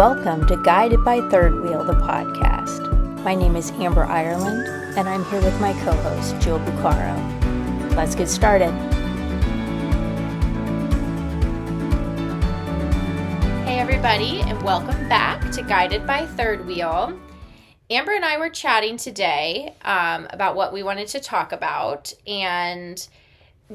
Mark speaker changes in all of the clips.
Speaker 1: Welcome to Guided by Third Wheel, the podcast. My name is Amber Ireland, and I'm here with my co-host, Jill Bucaro. Let's get started.
Speaker 2: Hey everybody, and welcome back to Guided by Third Wheel. Amber and I were chatting today about what we wanted to talk about, and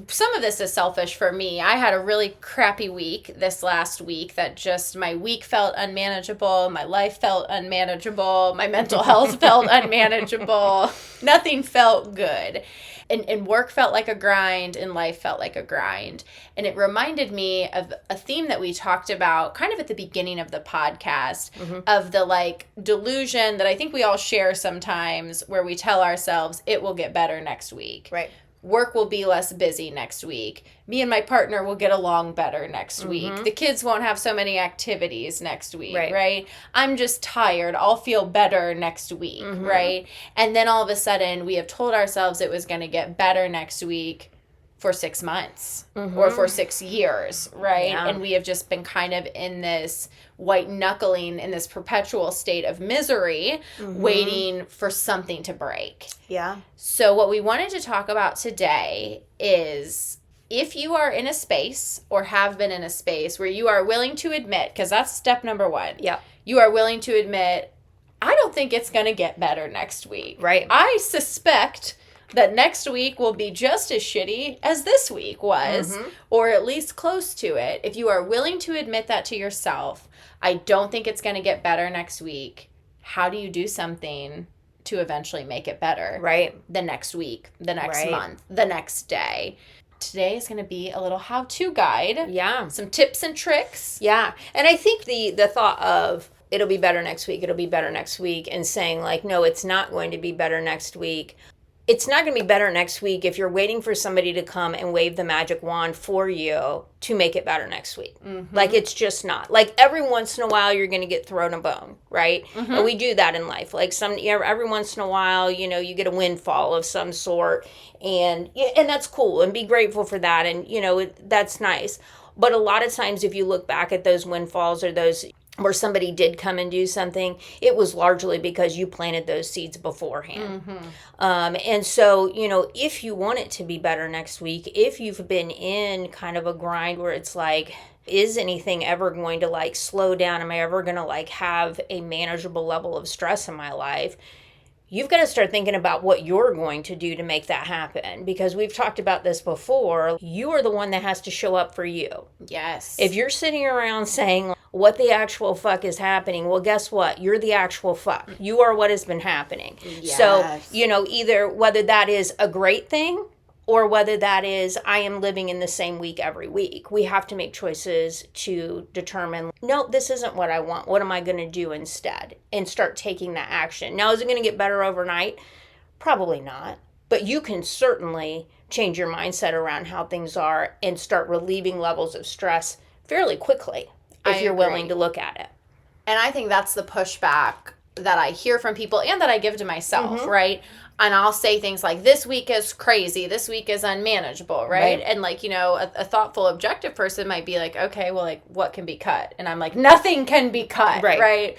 Speaker 2: some of this is selfish for me. I had a really crappy week this last week that just, my week felt unmanageable, my life felt unmanageable, my mental health felt unmanageable, nothing felt good. And work felt like a grind, and life felt like a grind. And it reminded me of a theme that we talked about kind of at the beginning of the podcast, of the like delusion that I think we all share sometimes, where we tell ourselves it will get better next week.
Speaker 1: Right.
Speaker 2: Work will be less busy next week. Me and my partner will get along better next week. The kids won't have so many activities next week, right? I'm just tired. I'll feel better next week, right? And then all of a sudden, we have told ourselves it was going to get better next week for 6 months or for 6 years, right?
Speaker 1: Yeah.
Speaker 2: And we have just been kind of in this white knuckling, in this perpetual state of misery, waiting for something to break.
Speaker 1: Yeah.
Speaker 2: So what we wanted to talk about today is, if you are in a space or have been in a space where you are willing to admit, because that's step number one.
Speaker 1: Yeah.
Speaker 2: You are willing to admit, I don't think it's going to get better next week.
Speaker 1: Right.
Speaker 2: I suspect that next week will be just as shitty as this week was, or at least close to it. If you are willing to admit that to yourself, I don't think it's going to get better next week. How do you do something to eventually make it better?
Speaker 1: Right.
Speaker 2: The next week, the next month, the next day. Today is going to be a little how-to guide.
Speaker 1: Yeah.
Speaker 2: Some tips and tricks.
Speaker 1: Yeah. And I think the thought of it'll be better next week, and saying like, no, it's not going to be better next week. It's not going to be better next week if you're waiting for somebody to come and wave the magic wand for you to make it better next week. Like, it's just not. Like, every once in a while, you're going to get thrown a bone, right? And we do that in life. Like, every once in a while, you get a windfall of some sort, and that's cool, and be grateful for that, and, that's nice. But a lot of times, if you look back at those windfalls or those where somebody did come and do something, it was largely because you planted those seeds beforehand. And so, if you want it to be better next week, if you've been in kind of a grind where it's like, is anything ever going to like slow down? Am I ever going to like have a manageable level of stress in my life? You've got to start thinking about what you're going to do to make that happen, because we've talked about this before. You are the one that has to show up for you.
Speaker 2: Yes.
Speaker 1: If you're sitting around saying, what the actual fuck is happening? Well, guess what? You're the actual fuck. You are what has been happening.
Speaker 2: Yes.
Speaker 1: So, either whether that is a great thing or whether that is I am living in the same week every week, we have to make choices to determine, no, this isn't what I want. What am I going to do instead? And start taking that action. Now, is it going to get better overnight? Probably not. But you can certainly change your mindset around how things are and start relieving levels of stress fairly quickly if you're willing to look at it.
Speaker 2: And I think that's the pushback that I hear from people and that I give to myself, right? And I'll say things like, this week is crazy, this week is unmanageable, right? And like, a thoughtful, objective person might be like, okay, well, like, what can be cut? And I'm like, nothing can be cut, right?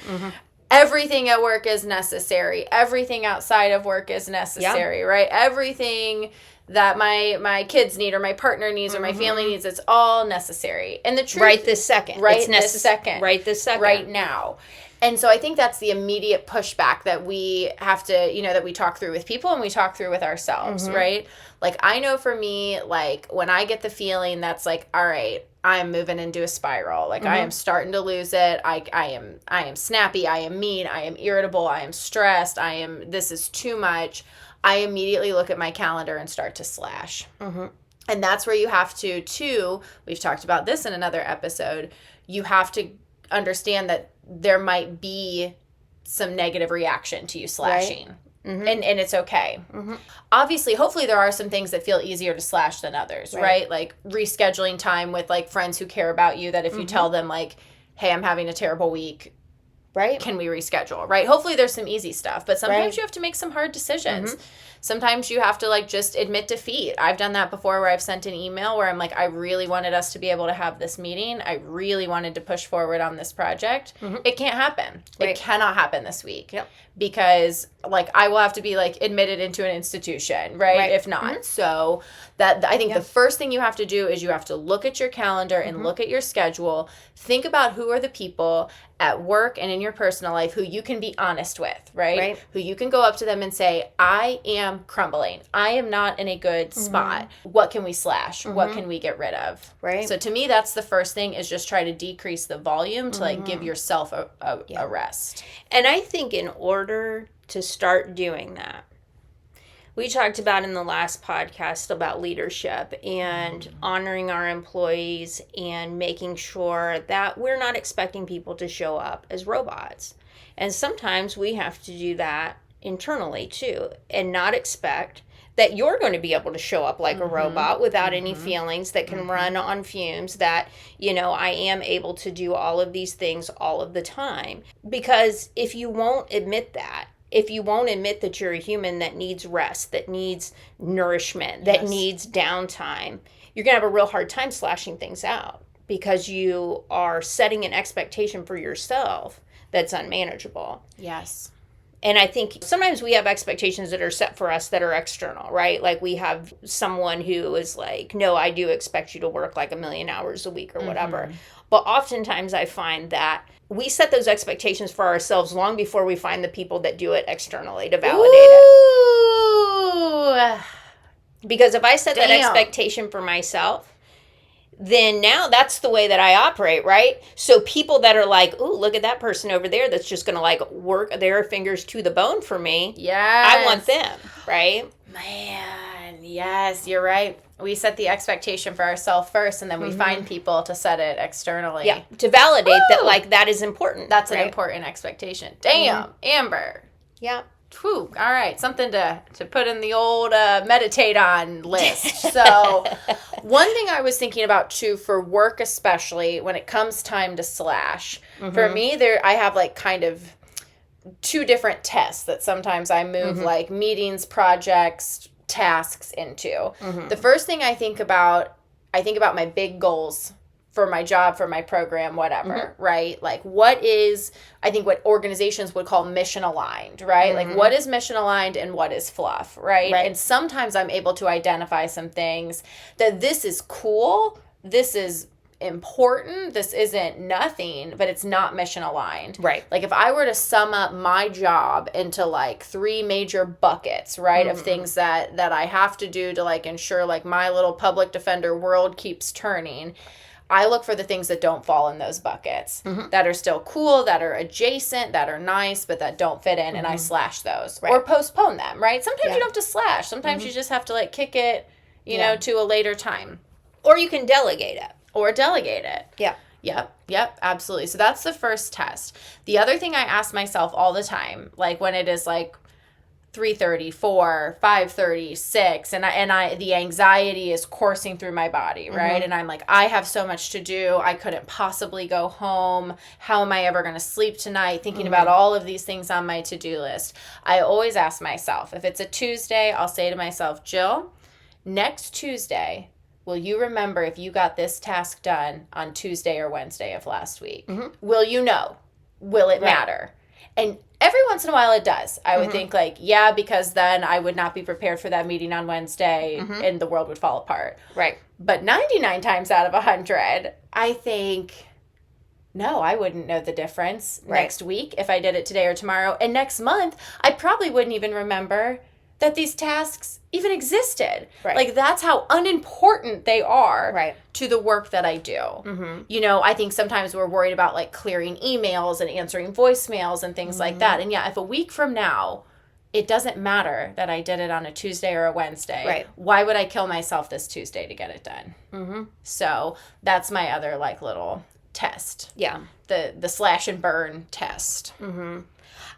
Speaker 2: Everything at work is necessary. Everything outside of work is necessary, right? Everything that my kids need or my partner needs or my family needs, it's all necessary. And the truth...
Speaker 1: Right this second.
Speaker 2: Right this second.
Speaker 1: Right this second.
Speaker 2: Right now. And so I think that's the immediate pushback that we have to, that we talk through with people and we talk through with ourselves, right? Like, I know for me, like, when I get the feeling that's like, all right, I'm moving into a spiral. Like, I am starting to lose it. I am snappy. I am mean. I am irritable. I am stressed. This is too much. I immediately look at my calendar and start to slash. And that's where you have to, too, we've talked about this in another episode, you have to understand that there might be some negative reaction to you slashing. And it's okay. Obviously, hopefully there are some things that feel easier to slash than others, right? Like rescheduling time with like friends who care about you, that if you tell them like, hey, I'm having a terrible week,
Speaker 1: Right.
Speaker 2: Can we reschedule, right? Hopefully there's some easy stuff, but sometimes
Speaker 1: Right.
Speaker 2: you have to make some hard decisions. Sometimes you have to like just admit defeat. I've done that before where I've sent an email where I'm like, I really wanted us to be able to have this meeting. I really wanted to push forward on this project. It can't happen.
Speaker 1: Right.
Speaker 2: It cannot happen this week.
Speaker 1: Yep.
Speaker 2: Because like I will have to be like admitted into an institution, right? If not. So that I think the first thing you have to do is you have to look at your calendar and look at your schedule. Think about who are the people at work and in your personal life who you can be honest with, right? Who you can go up to them and say, I am crumbling. I am not in a good spot. What can we slash? What can we get rid of?
Speaker 1: Right.
Speaker 2: So to me, that's the first thing is just try to decrease the volume to like give yourself a rest.
Speaker 1: And I think in order to start doing that, we talked about in the last podcast about leadership and honoring our employees and making sure that we're not expecting people to show up as robots. And sometimes we have to do that internally too, and not expect that you're going to be able to show up like a robot without any feelings, that can run on fumes, that, you know, I am able to do all of these things all of the time. Because if you won't admit that, if you won't admit that you're a human that needs rest, that needs nourishment, that needs downtime, you're going to have a real hard time slashing things out because you are setting an expectation for yourself that's unmanageable.
Speaker 2: Yes.
Speaker 1: And I think sometimes we have expectations that are set for us that are external, right? Like we have someone who is like, no, I do expect you to work like 1 million hours a week or whatever. But oftentimes I find that we set those expectations for ourselves long before we find the people that do it externally to validate it. Because if I set that expectation for myself, then now that's the way that I operate, right? So people that are like, ooh, look at that person over there that's just going to like work their fingers to the bone for me. I want them, right?
Speaker 2: Man, yes, you're right. We set the expectation for ourselves first, and then we find people to set it externally.
Speaker 1: Yeah, to validate that, like, that is important.
Speaker 2: That's an important expectation. Damn, Amber.
Speaker 1: Yeah.
Speaker 2: Whew, all right, something to put in the old meditate on list. So one thing I was thinking about too for work, especially when it comes time to slash, for me I have like kind of 2 different tests that sometimes I move like meetings, projects, tasks into. The first thing I think about my big goals for my job, for my program, whatever, right? Like what organizations would call mission aligned, right? Like what is mission aligned and what is fluff, right? And sometimes I'm able to identify some things that this is cool, this is important, this isn't nothing, but it's not mission aligned.
Speaker 1: Right.
Speaker 2: Like if I were to sum up my job into like 3 major buckets, right, of things that I have to do to like ensure like my little public defender world keeps turning, I look for the things that don't fall in those buckets, that are still cool, that are adjacent, that are nice, but that don't fit in, and I slash those or postpone them, right? Sometimes you don't have to slash. Sometimes you just have to like kick it, you know, to a later time.
Speaker 1: Or you can delegate it.
Speaker 2: Or delegate it.
Speaker 1: Yeah.
Speaker 2: Yep, absolutely. So that's the first test. The other thing I ask myself all the time, like when it is like 3:30, 4, 5:30, 6, and I the anxiety is coursing through my body, right? And I'm like, I have so much to do. I couldn't possibly go home. How am I ever going to sleep tonight? Thinking about all of these things on my to-do list. I always ask myself, if it's a Tuesday, I'll say to myself, Jill, next Tuesday, will you remember if you got this task done on Tuesday or Wednesday of last week? Will you know? Will it matter? And every once in a while it does. I would think like, yeah, because then I would not be prepared for that meeting on Wednesday and the world would fall apart.
Speaker 1: Right.
Speaker 2: But 99 times out of 100, I think, no, I wouldn't know the difference next week if I did it today or tomorrow. And next month, I probably wouldn't even remember that these tasks even existed.
Speaker 1: Right.
Speaker 2: Like that's how unimportant they are
Speaker 1: Right.
Speaker 2: to the work that I do. You know, I think sometimes we're worried about like clearing emails and answering voicemails and things like that. And yeah, if a week from now, it doesn't matter that I did it on a Tuesday or a Wednesday.
Speaker 1: Right.
Speaker 2: Why would I kill myself this Tuesday to get it done? So that's my other like little test.
Speaker 1: Yeah.
Speaker 2: The slash and burn test.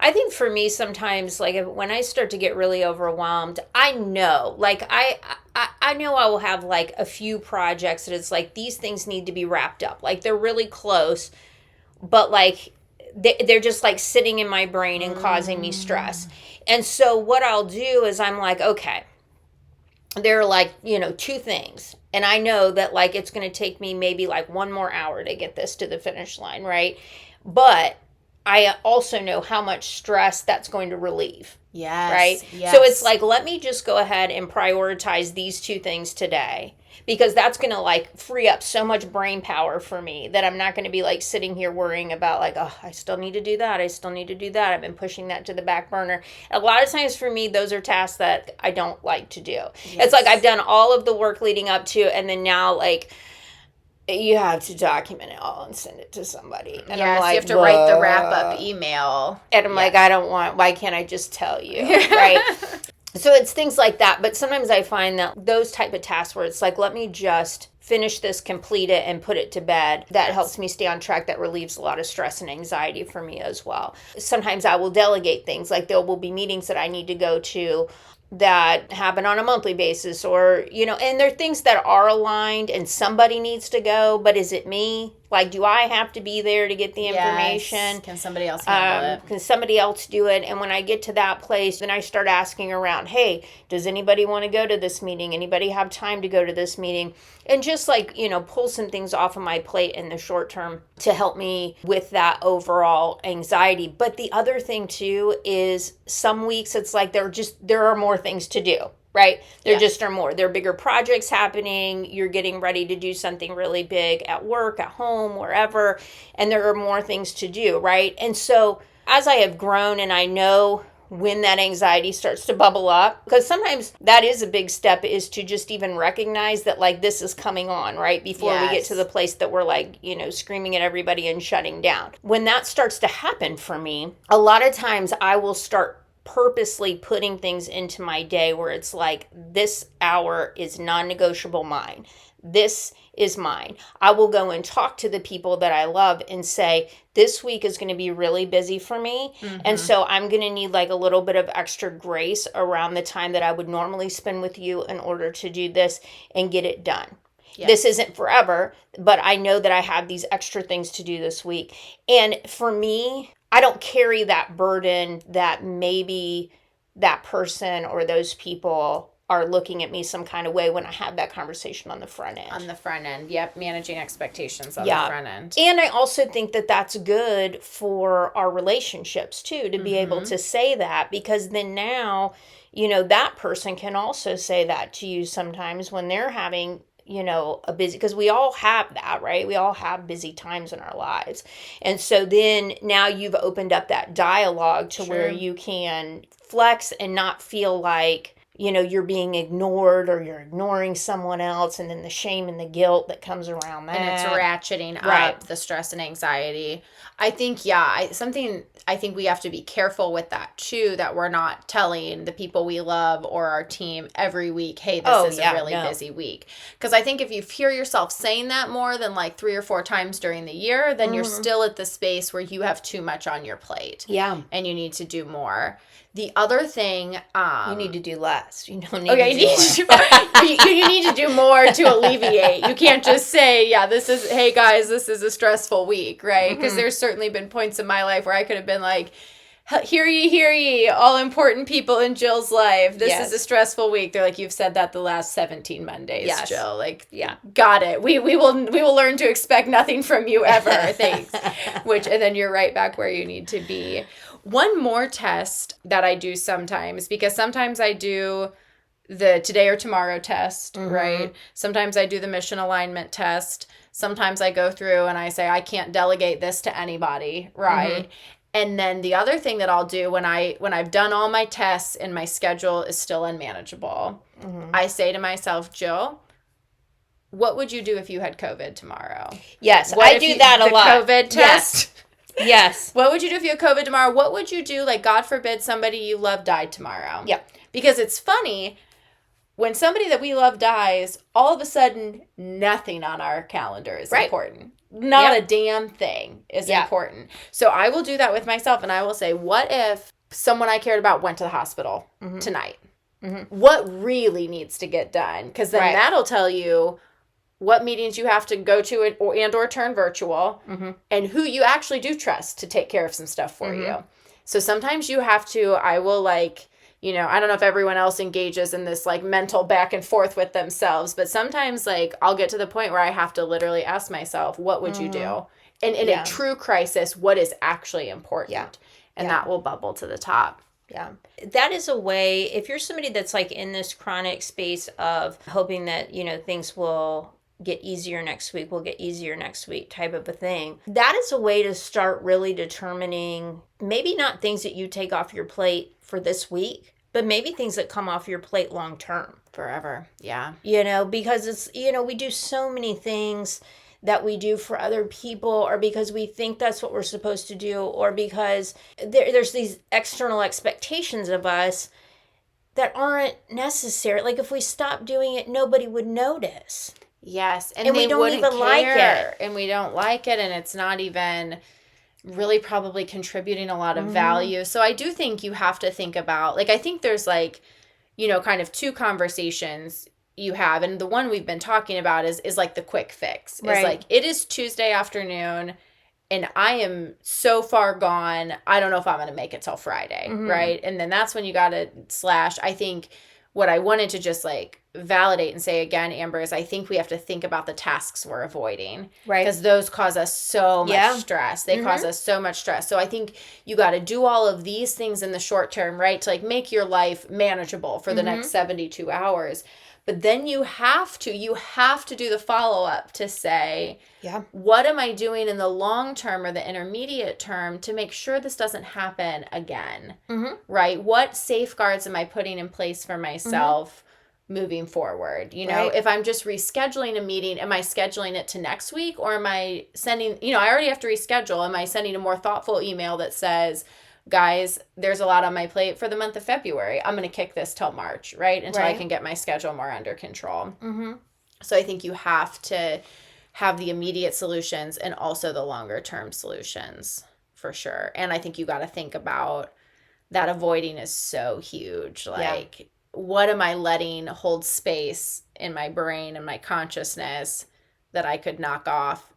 Speaker 1: I think for me sometimes, like when I start to get really overwhelmed, I know, like I know I will have like a few projects that it's like these things need to be wrapped up. Like they're really close, but like they're just like sitting in my brain and causing me stress. And so what I'll do is I'm like, okay, there are like, 2 things. And I know that like it's going to take me maybe like 1 more hour to get this to the finish line, right? But I also know how much stress that's going to relieve.
Speaker 2: Yes.
Speaker 1: Right?
Speaker 2: Yes.
Speaker 1: So it's like, let me just go ahead and prioritize these 2 things today, because that's going to like free up so much brain power for me that I'm not going to be like sitting here worrying about like, oh, I still need to do that. I still need to do that. I've been pushing that to the back burner. A lot of times for me, those are tasks that I don't like to do. Yes. It's like I've done all of the work leading up to, and then now like, you have to document it all and send it to somebody. And
Speaker 2: yes,
Speaker 1: I'm like,
Speaker 2: you have to write the wrap-up email.
Speaker 1: And I'm like, why can't I just tell you, right? So it's things like that. But sometimes I find that those type of tasks where it's like, let me just finish this, complete it, and put it to bed. That helps me stay on track. That relieves a lot of stress and anxiety for me as well. Sometimes I will delegate things. Like there will be meetings that I need to go to that happen on a monthly basis, or, and there are things that are aligned and somebody needs to go, but is it me? Like, do I have to be there to get the information?
Speaker 2: Yes. Can somebody else handle it?
Speaker 1: Can somebody else do it? And when I get to that place, then I start asking around, hey, does anybody want to go to this meeting? Anybody have time to go to this meeting? And just like, pull some things off of my plate in the short term to help me with that overall anxiety. But the other thing too is some weeks it's like there are more things to do. Right? There just are more. There are bigger projects happening. You're getting ready to do something really big at work, at home, wherever. And there are more things to do, right? And so as I have grown and I know when that anxiety starts to bubble up, because sometimes that is a big step, is to just even recognize that like this is coming on, right? Before we get to the place that we're like, screaming at everybody and shutting down. When that starts to happen for me, a lot of times I will start purposely putting things into my day where it's like, this hour is non-negotiable mine. This is mine. I will go and talk to the people that I love and say, this week is going to be really busy for me. Mm-hmm. And so I'm going to need like a little bit of extra grace around the time that I would normally spend with you in order to do this and get it done. Yes. This isn't forever, but I know that I have these extra things to do this week. And for me, I don't carry that burden that maybe that person or those people are looking at me some kind of way when I have that conversation on the front end.
Speaker 2: On the front end, yep. Managing expectations on the front end.
Speaker 1: And I also think that that's good for our relationships too, to be able to say that, because then now, that person can also say that to you sometimes when they're having a busy, because we all have that, right? We all have busy times in our lives. And so then now you've opened up that dialogue to where you can flex and not feel like, you're being ignored or you're ignoring someone else, and then the shame and the guilt that comes around that.
Speaker 2: And it's ratcheting up the stress and anxiety. I think, I think we have to be careful with that too, that we're not telling the people we love or our team every week, hey, this is a really busy week. Because I think if you hear yourself saying that more than like 3 or 4 times during the year, then you're still at the space where you have too much on your plate.
Speaker 1: Yeah.
Speaker 2: And you need to do more. The other thing...
Speaker 1: you need to do less. You don't need
Speaker 2: to do more. You need to do more to alleviate. You can't just say, hey guys, this is a stressful week, right? Because there's certainly been points in my life where I could have been like, hear ye, all important people in Jill's life. This is a stressful week. They're like, you've said that the last 17 Mondays, Jill. Like, got it. We will learn to expect nothing from you ever. Thanks. And then you're right back where you need to be. One more test that I do sometimes, because sometimes I do the today or tomorrow test, right? Sometimes I do the mission alignment test. Sometimes I go through and I say, I can't delegate this to anybody, right? And then the other thing that I'll do when I've done all my tests and my schedule is still unmanageable, I say to myself, Jill, what would you do if you had COVID tomorrow?
Speaker 1: Yes, I do that a lot.
Speaker 2: The COVID test.
Speaker 1: Yes.
Speaker 2: What would you do if you had COVID tomorrow? What would you do? Like, God forbid somebody you love died tomorrow.
Speaker 1: Yeah.
Speaker 2: Because it's funny, when somebody that we love dies, all of a sudden, nothing on our calendar is important. Not a damn thing is important. So I will do that with myself, and I will say, what if someone I cared about went to the hospital tonight? What really needs to get done? Because then that'll tell you what meetings you have to go to and or turn virtual, and who you actually do trust to take care of some stuff for you. So sometimes you have to, I will like, you know, I don't know if everyone else engages in this like mental back and forth with themselves, but sometimes like I'll get to the point where I have to literally ask myself, what would you do? And in a true crisis, what is actually important?
Speaker 1: Yeah.
Speaker 2: And that will bubble to the top.
Speaker 1: Yeah. That is a way, if you're somebody that's like in this chronic space of hoping that, you know, things will get easier next week, will get easier next week type of a thing, that is a way to start really determining maybe not things that you take off your plate for this week, but maybe things that come off your plate long term.
Speaker 2: Forever. Yeah.
Speaker 1: You know, because it's, you know, we do so many things that we do for other people, or because we think that's what we're supposed to do, or because there's these external expectations of us that aren't necessary. Like if we stop doing it, nobody would notice.
Speaker 2: Yes.
Speaker 1: And we don't even like it.
Speaker 2: And we don't like it. And it's not even really probably contributing a lot of value. So I do think you have to think about, like, I think there's like, you know, kind of two conversations you have, and the one we've been talking about is like the quick fix. Right. It's like, it is Tuesday afternoon and I am so far gone, I don't know if I'm going to make it till Friday, right? And then that's when you got to slash. I think what I wanted to just like validate and say again, Amber, is I think we have to think about the tasks we're avoiding. Right. Because those cause us so much stress. They cause us so much stress. So I think you got to do all of these things in the short term, right? To like make your life manageable for the next 72 hours. But then you have to do the follow-up to say, what am I doing in the long term or the intermediate term to make sure this doesn't happen again, right? What safeguards am I putting in place for myself moving forward? You know, if I'm just rescheduling a meeting, am I scheduling it to next week, or am I sending, you know, I already have to reschedule. Am I sending a more thoughtful email that says, guys, there's a lot on my plate for the month of February. I'm going to kick this till March, right? Until I can get my schedule more under control. So I think you have to have the immediate solutions and also the longer term solutions for sure. And I think you got to think about that. Avoiding is so huge. Like, what am I letting hold space in my brain and my consciousness that I could knock off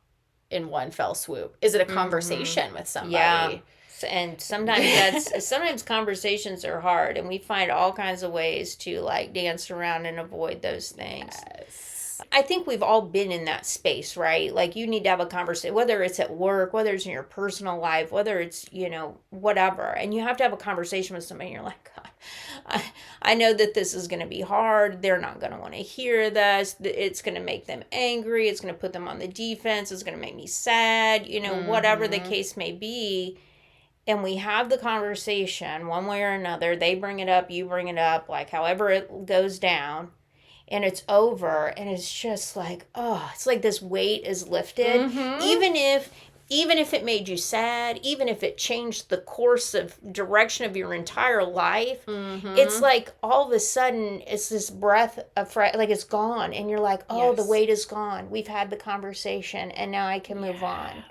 Speaker 2: in one fell swoop? Is it a conversation with somebody? Yeah.
Speaker 1: And sometimes conversations are hard, and we find all kinds of ways to like dance around and avoid those things. I think we've all been in that space, right? Like you need to have a conversation, whether it's at work, whether it's in your personal life, whether it's, you know, whatever. And you have to have a conversation with somebody and you're like, God, I know that this is going to be hard. They're not going to want to hear this. It's going to make them angry. It's going to put them on the defense. It's going to make me sad, you know, whatever the case may be. And we have the conversation one way or another. They bring it up, you bring it up, like however it goes down. And it's over. And it's just like, oh, it's like this weight is lifted. Even if it made you sad, even if it changed the course of direction of your entire life, it's like all of a sudden it's this breath of fresh, like it's gone. And you're like, oh, the weight is gone. We've had the conversation and now I can move on.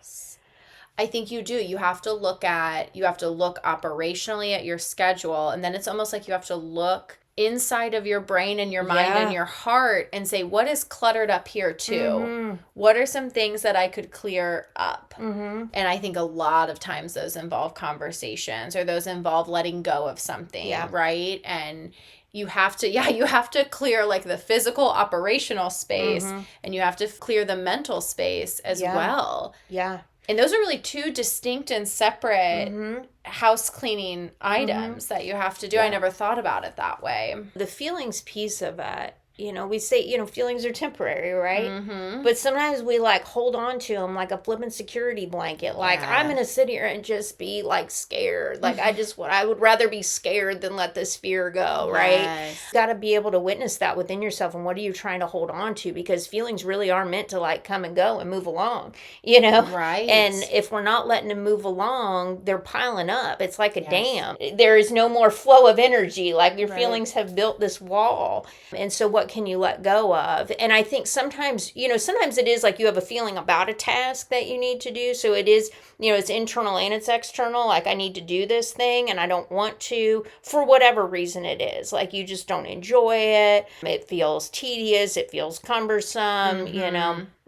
Speaker 2: I think you do. You have to look operationally at your schedule. And then it's almost like you have to look inside of your brain and your mind and your heart and say, what is cluttered up here too? What are some things that I could clear up? And I think a lot of times those involve conversations, or those involve letting go of something, right? And you have to clear like the physical operational space, and you have to clear the mental space as well. Yeah. And those are really two distinct and separate house cleaning items that you have to do. I never thought about it that way.
Speaker 1: The feelings piece of it, you know, we say, you know, feelings are temporary, right? But sometimes we like hold on to them like a flipping security blanket. Like I'm going to sit here and just be like scared. Like I would rather be scared than let this fear go, right? Got to be able to witness that within yourself. And what are you trying to hold on to? Because feelings really are meant to like come and go and move along, you know? Right. And if we're not letting them move along, they're piling up. It's like a dam. There is no more flow of energy. Like your feelings have built this wall. And so what can you let go of? And I think sometimes, sometimes it is like you have a feeling about a task that you need to do. So it is, it's internal and it's external. Like, I need to do this thing and I don't want to, for whatever reason it is. Like, you just don't enjoy it. It feels tedious. It feels cumbersome,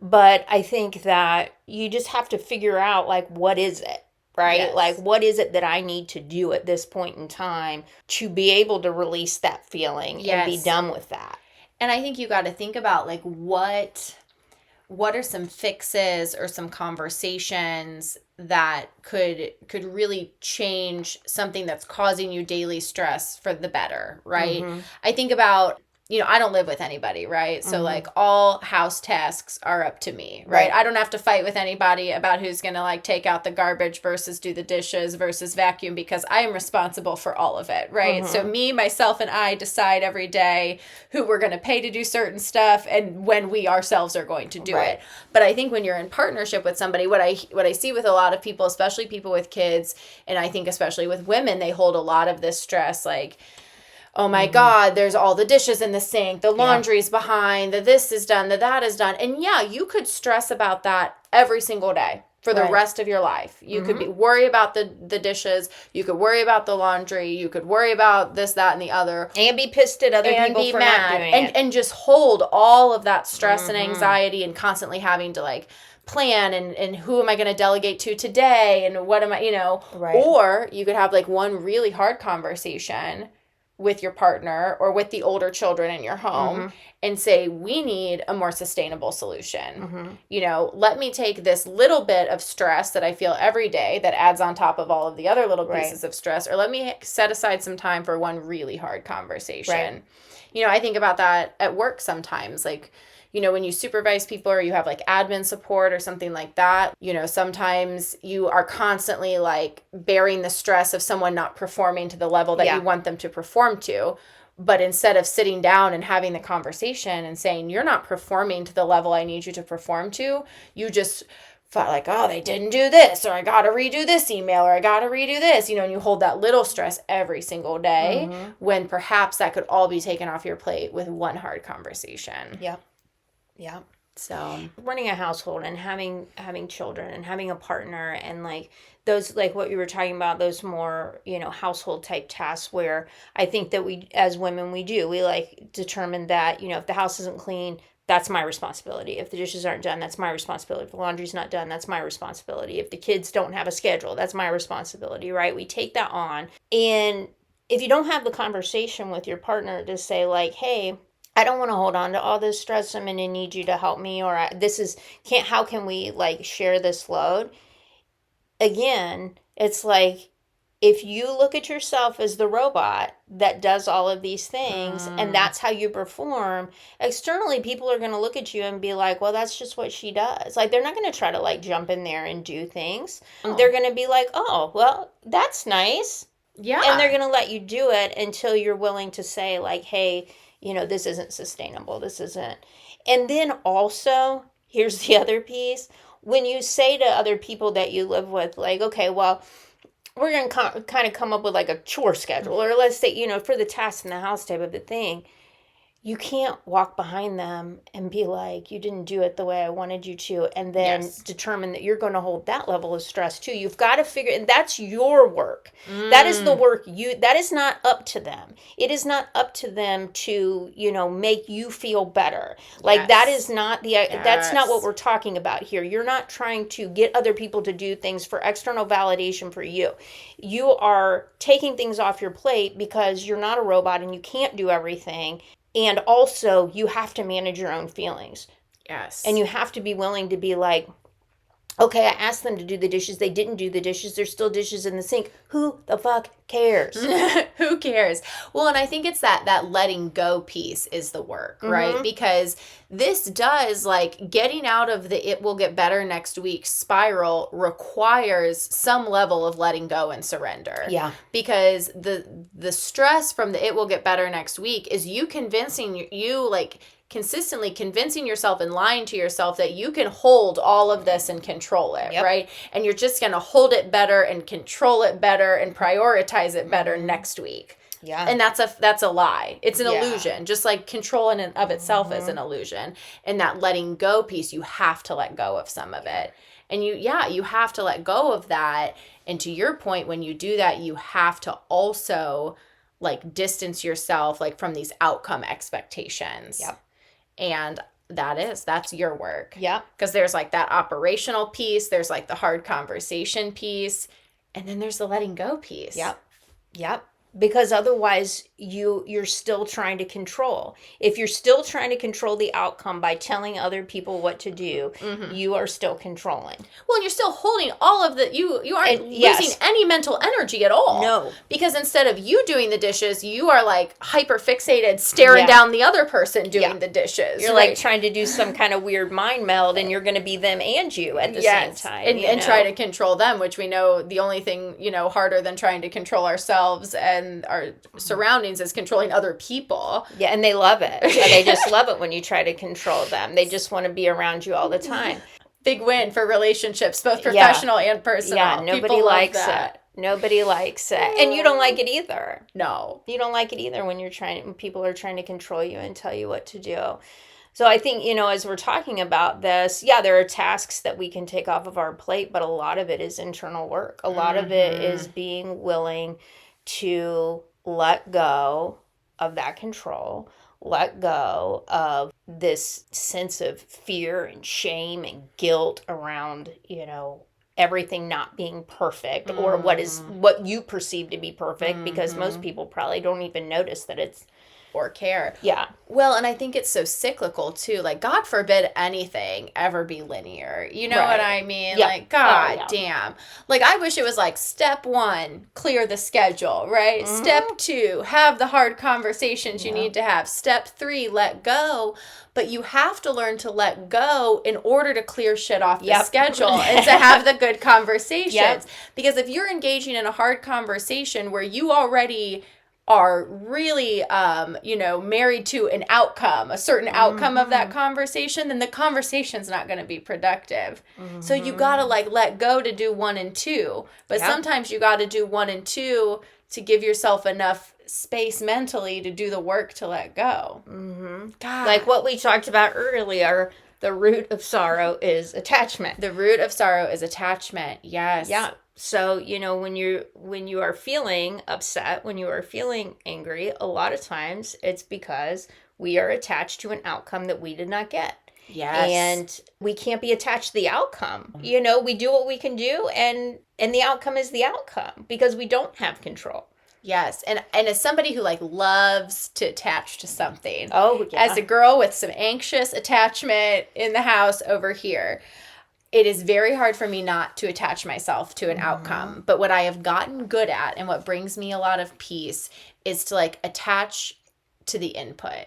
Speaker 1: But I think that you just have to figure out, like, what is it? Right?
Speaker 2: Yes.
Speaker 1: Like, what is it that I need to do at this point in time to be able to release that feeling and be done with that?
Speaker 2: And I think you got to think about, like, what are some fixes or some conversations that could really change something that's causing you daily stress for the better, right? I think about, I don't live with anybody, right? So like all house tasks are up to me, right? I don't have to fight with anybody about who's going to like take out the garbage versus do the dishes versus vacuum, because I am responsible for all of it, right? So me, myself, and I decide every day who we're going to pay to do certain stuff and when we ourselves are going to do it. But I think when you're in partnership with somebody, what I see with a lot of people, especially people with kids, and I think especially with women, they hold a lot of this stress, like, oh my God, there's all the dishes in the sink, the laundry's behind, the this is done, the that is done. And yeah, you could stress about that every single day for the rest of your life. You could worry about the dishes, you could worry about the laundry, you could worry about this, that, and the other.
Speaker 1: And be pissed at other people for not doing it.
Speaker 2: And just hold all of that stress and anxiety and constantly having to like plan and who am I going to delegate to today and what am I, Or you could have like one really hard conversation with your partner or with the older children in your home and say, we need a more sustainable solution. Let me take this little bit of stress that I feel every day that adds on top of all of the other little pieces of stress, or let me set aside some time for one really hard conversation. I think about that at work sometimes, like, when you supervise people or you have like admin support or something like that, sometimes you are constantly like bearing the stress of someone not performing to the level that you want them to perform to. But instead of sitting down and having the conversation and saying, you're not performing to the level I need you to perform to, you just felt like, oh, they didn't do this, or I got to redo this email, or I got to redo this, and you hold that little stress every single day when perhaps that could all be taken off your plate with one hard conversation.
Speaker 1: Yeah.
Speaker 2: So
Speaker 1: running a household and having children and having a partner and like those, like what you were talking about, those more, household type tasks where I think that we, as women, we like determine that, if the house isn't clean, that's my responsibility. If the dishes aren't done, that's my responsibility. If the laundry's not done, that's my responsibility. If the kids don't have a schedule, that's my responsibility, right? We take that on. And if you don't have the conversation with your partner to say like, hey, I don't want to hold on to all this stress. I'm going to need you to help me, or how can we like share this load? Again, it's like, if you look at yourself as the robot that does all of these things and that's how you perform, externally people are going to look at you and be like, well, that's just what she does. Like, they're not going to try to like jump in there and do things. They're going to be like, oh, well, that's nice.
Speaker 2: Yeah.
Speaker 1: And they're going to let you do it until you're willing to say like, hey, this isn't sustainable. This isn't. And then also, here's the other piece. When you say to other people that you live with, like, okay, well, we're going to kind of come up with like a chore schedule, or let's say, for the tasks in the house type of a thing. You can't walk behind them and be like, you didn't do it the way I wanted you to, and then determine that you're going to hold that level of stress too. You've got to figure, and that's your work. That is the work that is not up to them. It is not up to them to, make you feel better. Like that is not that's not what we're talking about here. You're not trying to get other people to do things for external validation for you. You are taking things off your plate because you're not a robot and you can't do everything. And also, you have to manage your own feelings.
Speaker 2: Yes.
Speaker 1: And you have to be willing to be like, okay, I asked them to do the dishes. They didn't do the dishes. There's still dishes in the sink. Who the fuck cares?
Speaker 2: Who cares? Well, and I think it's that letting go piece is the work, right? Because this does, like, getting out of the it will get better next week spiral requires some level of letting go and surrender.
Speaker 1: Yeah.
Speaker 2: Because the stress from the it will get better next week is you convincing you like consistently convincing yourself and lying to yourself that you can hold all of this and control it, right? And you're just going to hold it better and control it better and prioritize it better next week.
Speaker 1: Yeah.
Speaker 2: And that's a lie. It's an
Speaker 1: Yeah.
Speaker 2: illusion. Just like control in and of itself is an illusion. And that letting go piece, you have to let go of some of it. And you have to let go of that. And to your point, when you do that, you have to also like distance yourself like from these outcome expectations.
Speaker 1: Yep.
Speaker 2: And that's your work.
Speaker 1: Yep.
Speaker 2: Because there's like that operational piece, there's like the hard conversation piece, and then there's the letting go piece.
Speaker 1: Yep. Because otherwise you're still trying to control. If you're still trying to control the outcome by telling other people what to do, you are still controlling.
Speaker 2: Well, and you're still holding all of the you aren't
Speaker 1: yes.
Speaker 2: losing any mental energy at all.
Speaker 1: No.
Speaker 2: Because instead of you doing the dishes, you are like hyper fixated staring
Speaker 1: Yeah.
Speaker 2: down the other person doing the dishes.
Speaker 1: You're like trying to do some kind of weird mind meld, and you're going to be them and you at the same time.
Speaker 2: And try to control them, which we know the only thing, harder than trying to control ourselves and our surroundings is controlling other people.
Speaker 1: Yeah, and they love it. They just love it when you try to control them. They just want to be around you all the time.
Speaker 2: Big win for relationships, both professional and personal.
Speaker 1: Yeah, nobody likes it. Nobody likes it. And you don't like it either.
Speaker 2: No.
Speaker 1: You don't like it either when people are trying to control you and tell you what to do. So I think, as we're talking about this, there are tasks that we can take off of our plate, but a lot of it is internal work. A lot of it is being willing to let go of that control, let go of this sense of fear and shame and guilt around, everything not being perfect or what you perceive to be perfect, because most people probably don't even notice that it's
Speaker 2: or care.
Speaker 1: Yeah.
Speaker 2: Well, and I think it's so cyclical too. Like, God forbid anything ever be linear. You know what I mean?
Speaker 1: Yep.
Speaker 2: Like, God damn. Like, I wish it was like step 1, clear the schedule, right? Step 2, have the hard conversations you need to have. Step 3, let go. But you have to learn to let go in order to clear shit off the schedule and to have the good conversations. Because if you're engaging in a hard conversation where you already are really, married to an outcome, a certain outcome of that conversation, then the conversation's not going to be productive. So you got to let go to do 1 and 2. But sometimes you got to do 1 and 2 to give yourself enough space mentally to do the work to let go. God.
Speaker 1: Like what we talked about earlier, the root of sorrow is attachment.
Speaker 2: The root of sorrow is attachment. Yes.
Speaker 1: Yeah. So, when you are feeling upset, when you are feeling angry, a lot of times it's because we are attached to an outcome that we did not get.
Speaker 2: Yes.
Speaker 1: And we can't be attached to the outcome. We do what we can do, and the outcome is the outcome because we don't have control.
Speaker 2: Yes. And as somebody who loves to attach to something.
Speaker 1: Oh, yeah.
Speaker 2: As a girl with some anxious attachment in the house over here, it is very hard for me not to attach myself to an outcome. But what I have gotten good at and what brings me a lot of peace is to attach to the input.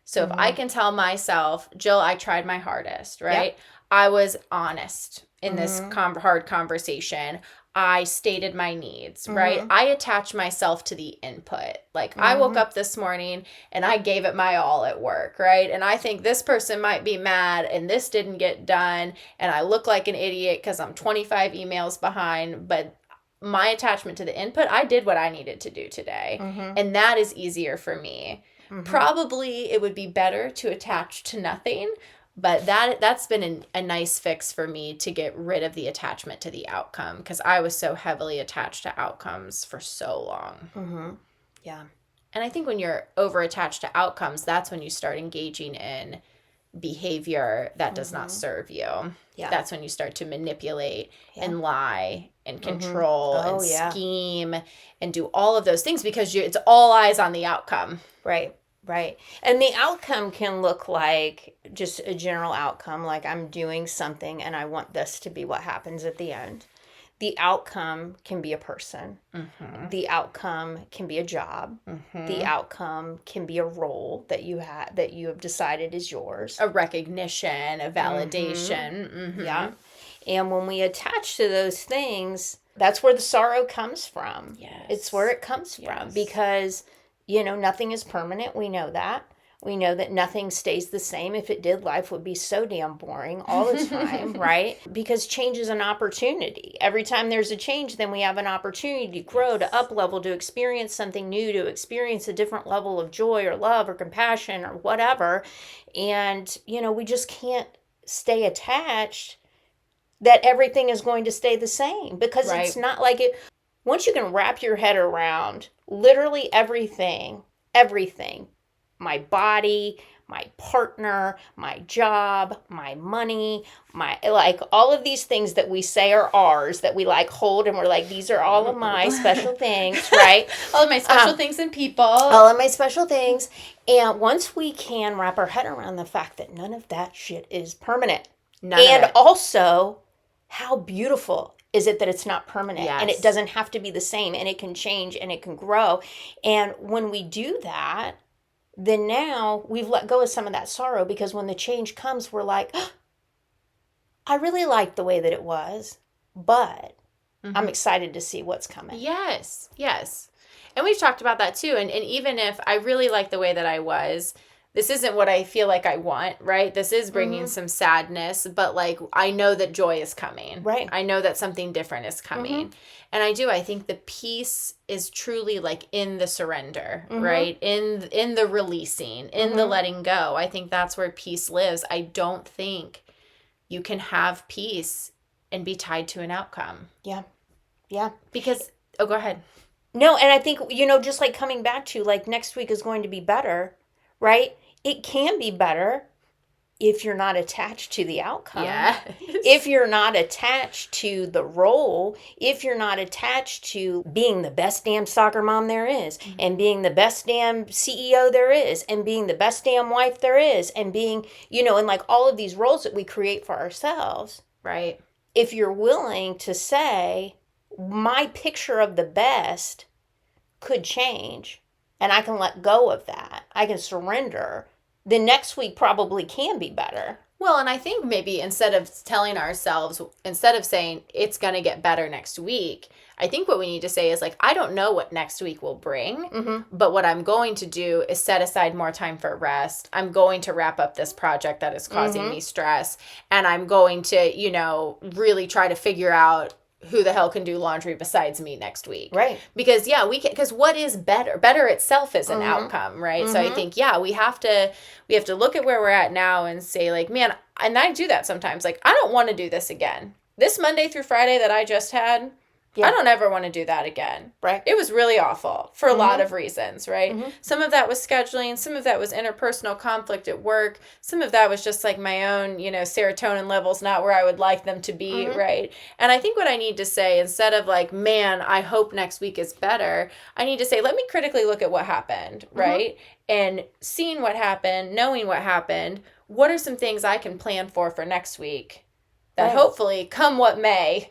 Speaker 2: So if I can tell myself, Jill, I tried my hardest, right? Yep. I was honest in this hard conversation. I stated my needs, right? I attach myself to the input. I woke up this morning and I gave it my all at work, right? And I think this person might be mad and this didn't get done and I look like an idiot because I'm 25 emails behind, but my attachment to the input, I did what I needed to do today. And that is easier for me. Probably it would be better to attach to nothing, but that's been a nice fix for me to get rid of the attachment to the outcome because I was so heavily attached to outcomes for so long.
Speaker 1: Yeah.
Speaker 2: And I think when you're over attached to outcomes, that's when you start engaging in behavior that does not serve you. Yeah. That's when you start to manipulate and lie and control and scheme and do all of those things because it's all eyes on the outcome.
Speaker 1: Right. Right. And the outcome can look like just a general outcome, like I'm doing something and I want this to be what happens at the end. The outcome can be a person. The outcome can be a job. The outcome can be a role that you have decided is yours.
Speaker 2: A recognition, a validation.
Speaker 1: Yeah. And when we attach to those things, that's where the sorrow comes from.
Speaker 2: Yes.
Speaker 1: It's where it comes from because nothing is permanent. We know that. We know that nothing stays the same. If it did, life would be so damn boring all the time, right? Because change is an opportunity. Every time there's a change, then we have an opportunity to grow, to up level, to experience something new, to experience a different level of joy or love or compassion or whatever. And, we just can't stay attached that everything is going to stay the same, because it's not like it. Once you can wrap your head around literally everything, my body, my partner, my job, my money, all of these things that we say are ours, that we hold, and we're like, these are all of my special things, right?
Speaker 2: All of my special things and people.
Speaker 1: All of my special things. And once we can wrap our head around the fact that none of that shit is permanent.
Speaker 2: None of it.
Speaker 1: Also, how beautiful is it that it's not permanent,
Speaker 2: yes.
Speaker 1: and it doesn't have to be the same, and it can change and it can grow. And when we do that, then now we've let go of some of that sorrow, because when the change comes, we're like, oh, I really like the way that it was, but I'm excited to see what's coming.
Speaker 2: Yes. And we've talked about that too. And even if I really like the way that I was, this isn't what I feel like I want, right? This is bringing some sadness, but I know that joy is coming.
Speaker 1: Right.
Speaker 2: I know that something different is coming. And I think the peace is truly in the surrender, right? In the releasing, in the letting go. I think that's where peace lives. I don't think you can have peace and be tied to an outcome.
Speaker 1: Yeah.
Speaker 2: Because, go ahead.
Speaker 1: No, and I think, just coming back to next week is going to be better, right? It can be better if you're not attached to the outcome.
Speaker 2: Yes.
Speaker 1: If you're not attached to the role, if you're not attached to being the best damn soccer mom there is, and being the best damn CEO there is, and being the best damn wife there is, and being, and all of these roles that we create for ourselves.
Speaker 2: Right.
Speaker 1: If you're willing to say, my picture of the best could change, and I can let go of that, I can surrender, then next week probably can be better.
Speaker 2: Well, and I think maybe instead of saying it's going to get better next week, I think what we need to say is I don't know what next week will bring, but what I'm going to do is set aside more time for rest. I'm going to wrap up this project that is causing me stress, and I'm going to, really try to figure out who the hell can do laundry besides me next week.
Speaker 1: Right.
Speaker 2: Because, because what is better? Better itself is an outcome, right? So I think, we have to look at where we're at now and say, man, and I do that sometimes. I don't want to do this again. This Monday through Friday that I just had, I don't ever want to do that again.
Speaker 1: Right.
Speaker 2: It was really awful for a lot of reasons, right? Some of that was scheduling. Some of that was interpersonal conflict at work. Some of that was just my own, serotonin levels not where I would like them to be, right? And I think what I need to say, instead of man, I hope next week is better, I need to say, let me critically look at what happened, right? And seeing what happened, knowing what happened, what are some things I can plan for next week that hopefully, come what may,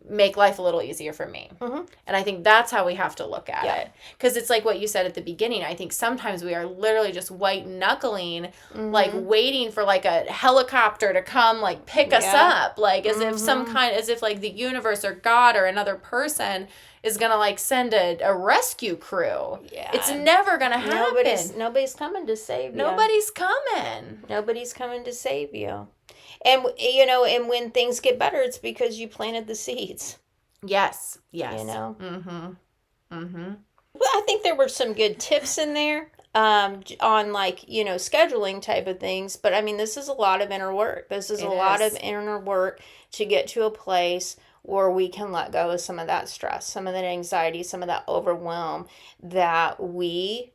Speaker 2: make life a little easier for me. And I think that's how we have to look at it. Because it's what you said at the beginning. I think sometimes we are literally just white knuckling, waiting for a helicopter to come pick us up. As if the universe or God or another person is going to send a rescue crew. Yeah. It's never going to happen.
Speaker 1: Nobody's coming to save you.
Speaker 2: Nobody's coming.
Speaker 1: Nobody's coming to save you. And, and when things get better, it's because you planted the seeds.
Speaker 2: Yes.
Speaker 1: Well, I think there were some good tips in there on scheduling type of things. But, this is a lot of inner work. This is a lot of inner work to get to a place where we can let go of some of that stress, some of that anxiety, some of that overwhelm that we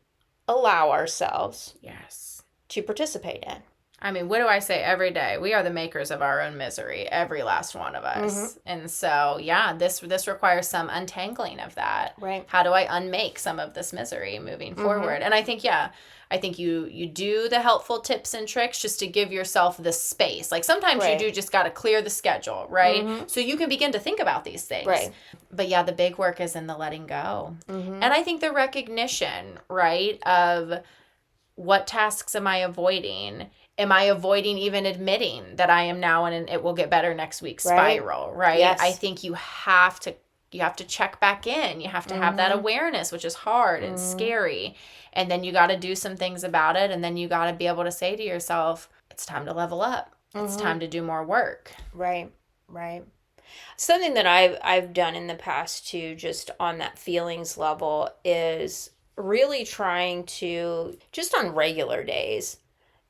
Speaker 1: allow ourselves to participate in.
Speaker 2: What do I say every day? We are the makers of our own misery, every last one of us. And so, this requires some untangling of that.
Speaker 1: Right.
Speaker 2: How do I unmake some of this misery moving forward? And I think, you do the helpful tips and tricks just to give yourself the space. Sometimes you do just got to clear the schedule, right? So you can begin to think about these things.
Speaker 1: Right.
Speaker 2: But the big work is in the letting go. And I think the recognition, right, of what tasks am I avoiding? Am I avoiding even admitting that I am now in an it will get better next week spiral, right?
Speaker 1: Yes.
Speaker 2: I think you have to you have to check back in. You have to have that awareness, which is hard and scary. And then you got to do some things about it. And then you got to be able to say to yourself, it's time to level up. It's time to do more work.
Speaker 1: Right. Something that I've done in the past too, just on that feelings level, is really trying to, just on regular days,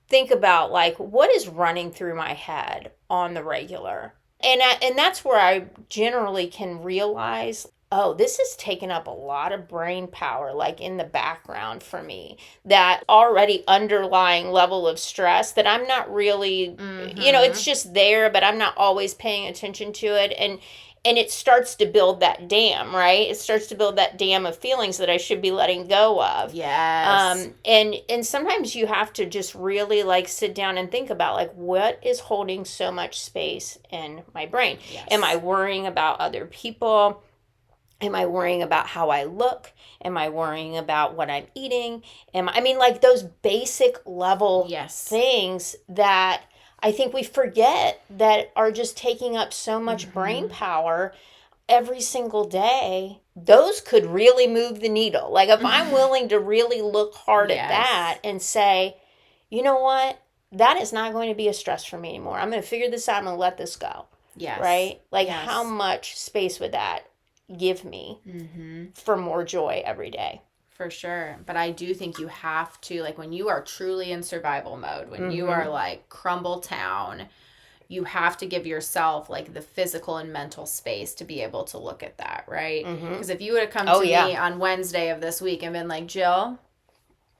Speaker 1: think about like what is running through my head on the regular. And that's where I generally can realize, oh, this has taken up a lot of brain power, like in the background for me, that already underlying level of stress that I'm not really, it's just there, but I'm not always paying attention to it. And it starts to build that dam, right? It starts to build that dam of feelings that I should be letting go of.
Speaker 2: Yes.
Speaker 1: And sometimes you have to just really like sit down and think about like what is holding so much space in my brain.
Speaker 2: Yes.
Speaker 1: Am I worrying about other people? Am I worrying about how I look? Am I worrying about what I'm eating? Like those basic level things that I think we forget that are just taking up so much brain power every single day. Those could really move the needle. Like if I'm willing to really look hard at that and say, you know what? That is not going to be a stress for me anymore. I'm going to figure this out. I'm going to let this go.
Speaker 2: Yes.
Speaker 1: Right? Like how much space would that give me for more joy every day?
Speaker 2: For sure. But I do think you have to, like when you are truly in survival mode, when you are like crumble town, you have to give yourself like the physical and mental space to be able to look at that, right? Because if you would have come to me on Wednesday of this week and been like, Jill,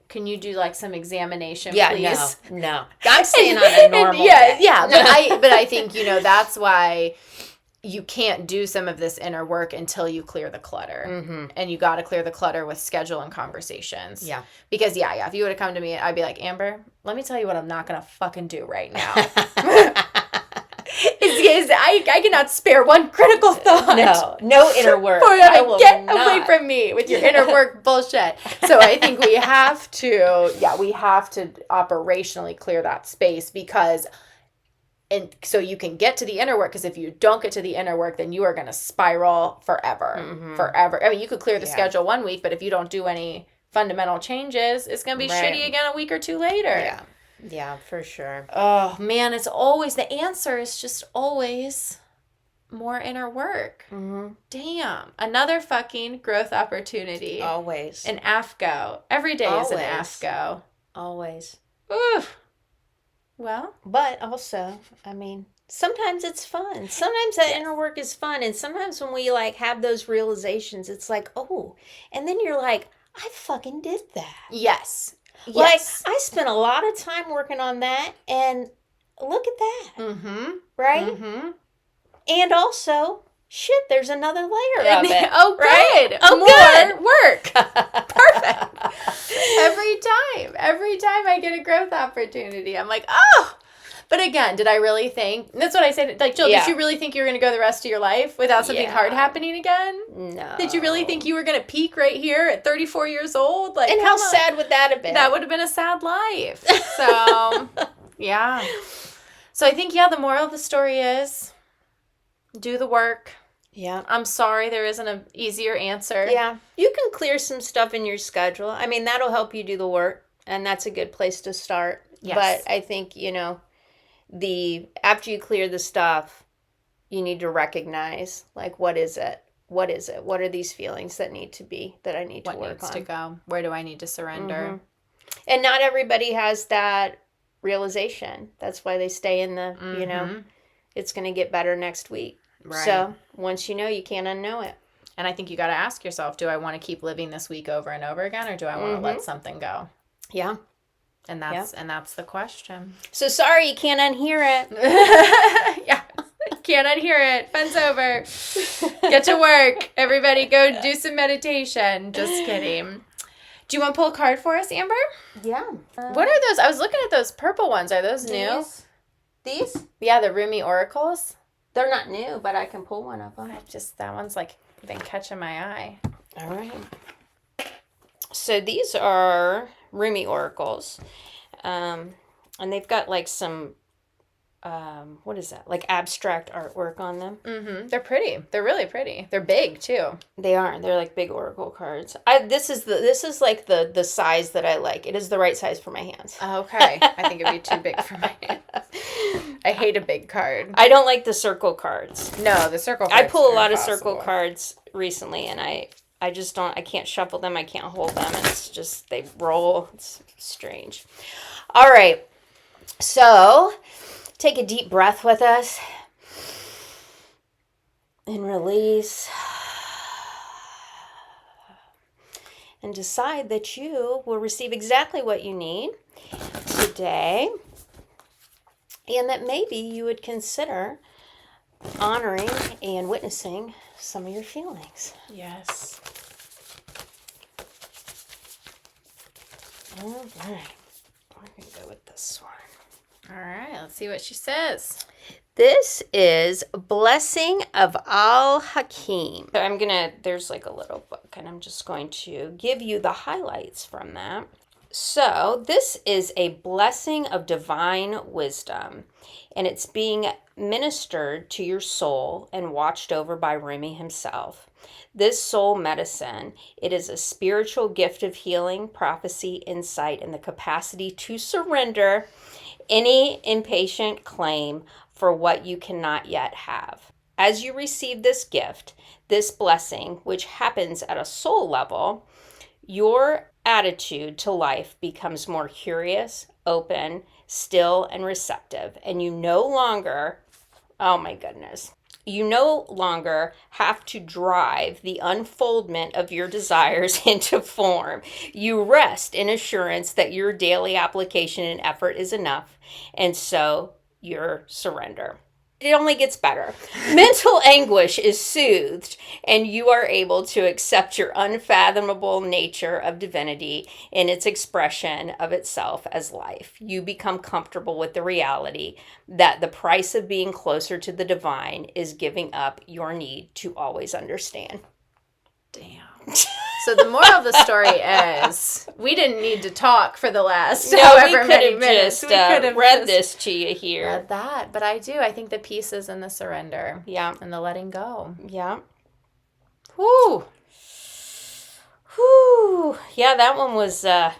Speaker 2: can you do like some examination, please?
Speaker 1: No. I'm staying on a normal day.
Speaker 2: But I think, that's why you can't do some of this inner work until you clear the clutter. And you got to clear the clutter with schedule and conversations. Yeah. Because, if you would have come to me, I'd be like, Amber, let me tell you what I'm not going to fucking do right now. I cannot spare one critical thought.
Speaker 1: No inner work.
Speaker 2: Get away from me with your inner work bullshit. So I think we have to operationally clear that space because... And so you can get to the inner work, because if you don't get to the inner work, then you are going to spiral forever. Forever. I mean, you could clear the schedule one week, but if you don't do any fundamental changes, it's going to be shitty again a week or two later.
Speaker 1: Yeah, for sure.
Speaker 2: Oh, man, it's always, the answer is just always more inner work. Damn. Another fucking growth opportunity.
Speaker 1: Always.
Speaker 2: An AFGO. Every day is an AFGO.
Speaker 1: Always.
Speaker 2: Oof. Well,
Speaker 1: but also, sometimes it's fun. Sometimes that inner work is fun. And sometimes when we like have those realizations, it's like, oh, and then you're like, I fucking did that.
Speaker 2: Yes.
Speaker 1: Like I spent a lot of time working on that and look at that. Right? And also, shit, there's another layer of it.
Speaker 2: Oh,
Speaker 1: right?
Speaker 2: Good. Oh, more good. Work. Perfect. Every time I get a growth opportunity, I'm like, oh. But again, did I really think? That's what I said. Like, Jill, did you really think you were going to go the rest of your life without something hard happening again?
Speaker 1: No.
Speaker 2: Did you really think you were going to peak right here at 34 years old? Like,
Speaker 1: and how sad would that have been?
Speaker 2: That would have been a sad life. So, yeah. So I think, the moral of the story is do the work.
Speaker 1: Yeah.
Speaker 2: I'm sorry there isn't an easier answer.
Speaker 1: Yeah. You can clear some stuff in your schedule. That'll help you do the work, and that's a good place to start. Yes. But I think, after you clear the stuff, you need to recognize, like, what is it? What is it? What are these feelings that I need to work on?
Speaker 2: What needs to go? Where do I need to surrender?
Speaker 1: And not everybody has that realization. That's why they stay in the, it's going to get better next week. Right. So once you know, you can't unknow it.
Speaker 2: And I think you got to ask yourself, do I want to keep living this week over and over again, or do I want to let something go?
Speaker 1: Yeah.
Speaker 2: And that's the question.
Speaker 1: So sorry, you can't unhear it.
Speaker 2: Yeah. Can't unhear it. Fun's over. Get to work. Everybody go do some meditation. Just kidding. Do you want to pull a card for us, Amber?
Speaker 1: Yeah.
Speaker 2: What are those? I was looking at those purple ones. Are those new?
Speaker 1: These?
Speaker 2: Yeah, the Rumi Oracles.
Speaker 1: They're not new, but I can pull one of them.
Speaker 2: That one's like been catching my eye.
Speaker 1: All right. So these are Rumi Oracles. And they've got like some what is that? Like abstract artwork on them.
Speaker 2: Mm-hmm. They're pretty. They're really pretty. They're big too.
Speaker 1: They are. They're like big oracle cards. This is like the size that I like. It is the right size for my hands.
Speaker 2: Okay. I think it'd be too big for my hands. I hate a big card.
Speaker 1: I don't like the circle cards.
Speaker 2: No, the circle cards.
Speaker 1: I pull a lot of circle cards recently, and I just don't. I can't shuffle them. I can't hold them. It's just they roll. It's strange. All right. So, take a deep breath with us and release. And decide that you will receive exactly what you need today. And that maybe you would consider honoring and witnessing some of your feelings.
Speaker 2: Yes.
Speaker 1: All right. We're going to go with this one.
Speaker 2: All right. Let's see what she says.
Speaker 1: This is Blessing of Al-Hakim. There's like a little book, and I'm just going to give you the highlights from that. So this is a blessing of divine wisdom, and it's being ministered to your soul and watched over by Rumi himself. This soul medicine, it is a spiritual gift of healing, prophecy, insight, and the capacity to surrender any impatient claim for what you cannot yet have. As you receive this gift, this blessing, which happens at a soul level, your attitude to life becomes more curious, open, still, and receptive. And you no longer have to drive the unfoldment of your desires into form. You rest in assurance that your daily application and effort is enough, and so your surrender. It only gets better. Mental anguish is soothed, and you are able to accept your unfathomable nature of divinity in its expression of itself as life. You become comfortable with the reality that the price of being closer to the divine is giving up your need to always understand.
Speaker 2: Damn. So the moral of the story is we didn't need to talk for the last however many minutes.
Speaker 1: We could have read this to you here.
Speaker 2: Read that, but I think the peace is in the surrender.
Speaker 1: Yeah.
Speaker 2: And the letting go.
Speaker 1: Yeah. Whew. Whew. Yeah, that one was, I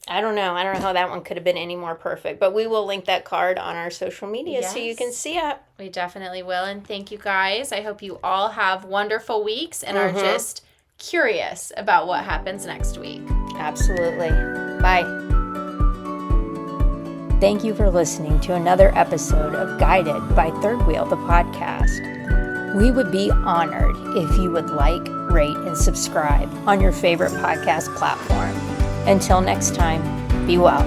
Speaker 1: don't know how that one could have been any more perfect, but we will link that card on our social media so you can see it.
Speaker 2: We definitely will, and thank you guys. I hope you all have wonderful weeks and are just curious about what happens next week.
Speaker 1: Absolutely. Bye. Thank you for listening to another episode of Guided by Third Wheel, the podcast. We would be honored if you would like, rate, and subscribe on your favorite podcast platform. Until next time, be well.